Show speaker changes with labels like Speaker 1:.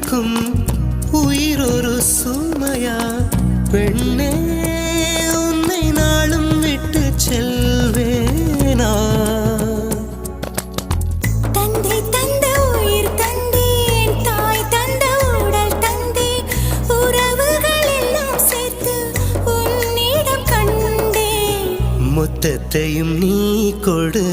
Speaker 1: இருக்கும் உயிரொரு சுமையா பெண்ணே உன்னை நாளும் விட்டு செல்வேனா
Speaker 2: தந்தை தந்த உயிர் தந்தேன் தாய் தந்த உடல் தந்தேன் உறவுகள் எல்லாம் சேர்த்து உன்னிடம் கண்டேன்
Speaker 1: மொத்தத்தையும் நீ கொடு